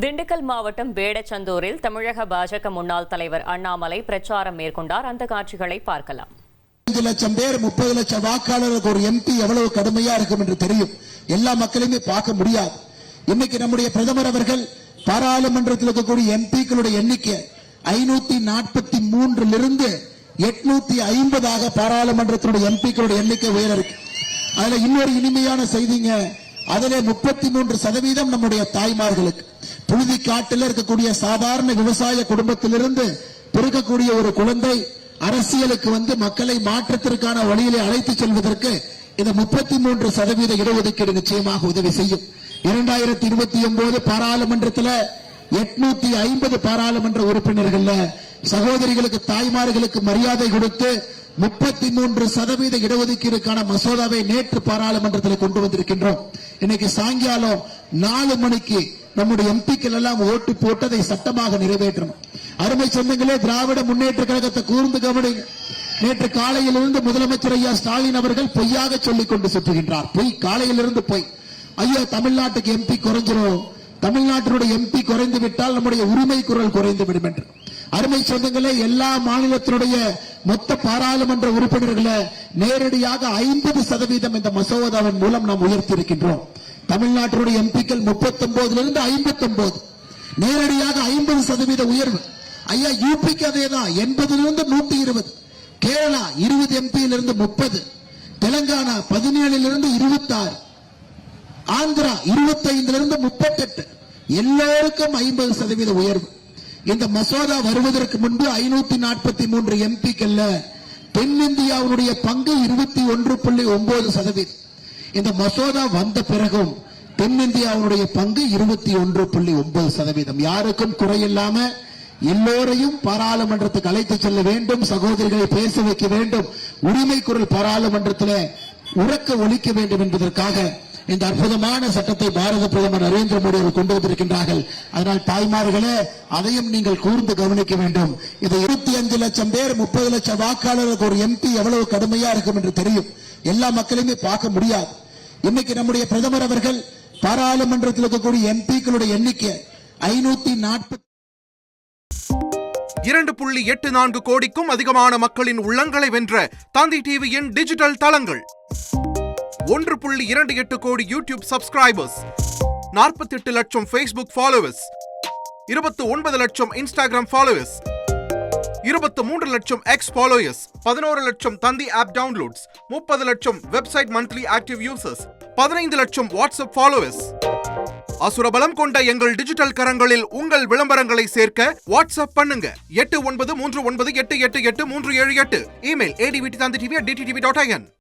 திண்டுக்கல் மாவட்டம் வேடச்சந்தூரில் தமிழக பாஜக முன்னாள் தலைவர் அண்ணாமலை பிரச்சாரம் மேற்கொண்டார். அந்த காட்சிகளை பார்க்கலாம். 5 லட்சம் பேர் 30 லட்சம் வாக்காளருக்கு ஒரு எம்பி எவ்வளவு கடுமையா இருக்கும் என்று தெரியும். எல்லா மக்களையுமே பார்க்க முடியாது. இன்னைக்கு நம்முடைய பிரதமர் அவர்கள் பாராளுமன்றத்தில் இருக்கக்கூடிய எம்பிக்களுடைய எண்ணிக்கை 543 850 பாராளுமன்றத்தினுடைய எம்பிக்களுடைய எண்ணிக்கை உயர இருக்கு. அதுல இன்னொரு இனிமையான செய்திங்க, அதிலே 33% நம்முடைய தாய்மார்களுக்கு புழுதி காட்டில் இருக்கக்கூடிய சாதாரண விவசாய குடும்பத்திலிருந்து பிறக்கக்கூடிய ஒரு குழந்தை அரசியலுக்கு வந்து மக்களை மாற்றத்திற்கான வழியிலே அழைத்து செல்வதற்கு இந்த 33% இடஒதுக்கீடு நிச்சயமாக உதவி செய்யும். 2029 பாராளுமன்றத்தில் 850 பாராளுமன்ற உறுப்பினர்கள் சகோதரிகளுக்கு தாய்மார்களுக்கு மரியாதை கொடுத்து 33% இடஒதுக்கீடுக்கான மசோதாவை நேற்று பாராளுமன்றத்தில் கொண்டு வந்திருக்கின்றோம். இன்னைக்கு சாயங்காலம் 4 மணிக்கு நம்முடைய எம்பிக்கள் எல்லாம் ஓட்டு போட்டு அதை சட்டமாக நிறைவேற்றணும். அருமை சொந்தங்களே, திராவிட முன்னேற்ற கழகத்தை கூர்ந்து கவனிங்க. நேற்று காலையிலிருந்து முதலமைச்சர் ஐயா ஸ்டாலின் அவர்கள் பொய்யாக சொல்லிக் கொண்டு சுற்றுகின்றார். பொய், காலையிலிருந்து பொய். ஐயா தமிழ்நாட்டுக்கு எம்பி குறைஞ்சிரும், தமிழ்நாட்டினுடைய எம்பி குறைந்து விட்டால் நம்முடைய உரிமை குரல் குறைந்து விடும் என்று. அருமை சொந்தங்களே, எல்லா மாநிலத்தினுடைய மொத்த பாராளுமன்ற உறுப்பினர்களை நேரடியாக 50% இந்த மசோதாவின் மூலம் நாம் உயர்த்தி இருக்கின்றோம். தமிழ்நாட்டினுடைய எம்பிக்கள் 39 59, நேரடியாக 50% உயர்வு. ஐயா யூபிக்கு அதேதான், 80 120, கேரளா 20 எம்பியிலிருந்து 30, தெலங்கானா 17 26, ஆந்திரா 25 38, எல்லோருக்கும் 50% உயர்வு. இந்த மசோதா வருவதற்கு முன்பு 543 எம்பிக்கள் தென்னிந்தியாவுடைய பங்கு 21.9%. இந்த மசோதா வந்த பிறகும் தென்னிந்தியாவுடைய பங்கு 21.9%. யாருக்கும் குறையில்லாம எல்லோரையும் பாராளுமன்றத்துக்கு அழைத்து செல்ல வேண்டும், சகோதரிகளை பேச வைக்க வேண்டும், உரிமை குரல் பாராளுமன்றத்தில் உறக்க ஒலிக்க வேண்டும் என்பதற்காக இந்த அற்புதமான சட்டத்தை பாரத பிரதமர் நரேந்திர மோடி அவர்கள் கொண்டு வந்திருக்கின்றார்கள். அதனால் தாய்மார்களே, அதையும் நீங்கள் கூர்ந்து கவனிக்க வேண்டும். இது 25 லட்சம் பேர் 30 லட்சம் வாக்காளருக்கு ஒரு எம்பி எவ்வளவு கடுமையா இருக்கும் என்று தெரியும். எல்லா மக்களையுமே பார்க்க முடியாது. இன்னைக்கு நம்முடைய பிரதமர் அவர்கள் பாராளுமன்றத்தில் இருக்கக்கூடிய எம்பிக்களுடைய எண்ணிக்கை 540 2.84 கோடிக்கும் அதிகமான மக்களின் உள்ளங்களை வென்ற தந்தி டிவியின் டிஜிட்டல் தளங்கள், 1.28 கோடி யூடியூப் சப்ஸ்கிரைபர்ஸ், 48 லட்சம் Facebook ஃபாலோவர்ஸ், 29 லட்சம் இன்ஸ்டாகிராம் ஃபாலோவர்ஸ், 23 லட்சம் எக்ஸ் ஃபாலோயர்ஸ், 11 லட்சம் தந்தி ஆப் டவுன்லோட்ஸ், 30 லட்சம் வெப்சைட் மந்த்லி ஆக்டிவ் யூசர்ஸ், 15 லட்சம் வாட்ஸ்அப் ஃபாலோவர்ஸ். அசுரபலம் கொண்ட எங்கள் டிஜிட்டல் கரங்களில் உங்கள் விளம்பரங்களை சேர்க்க வாட்ஸ்அப் பண்ணுங்க. 8939888378. Email advtanditv@dttv.in.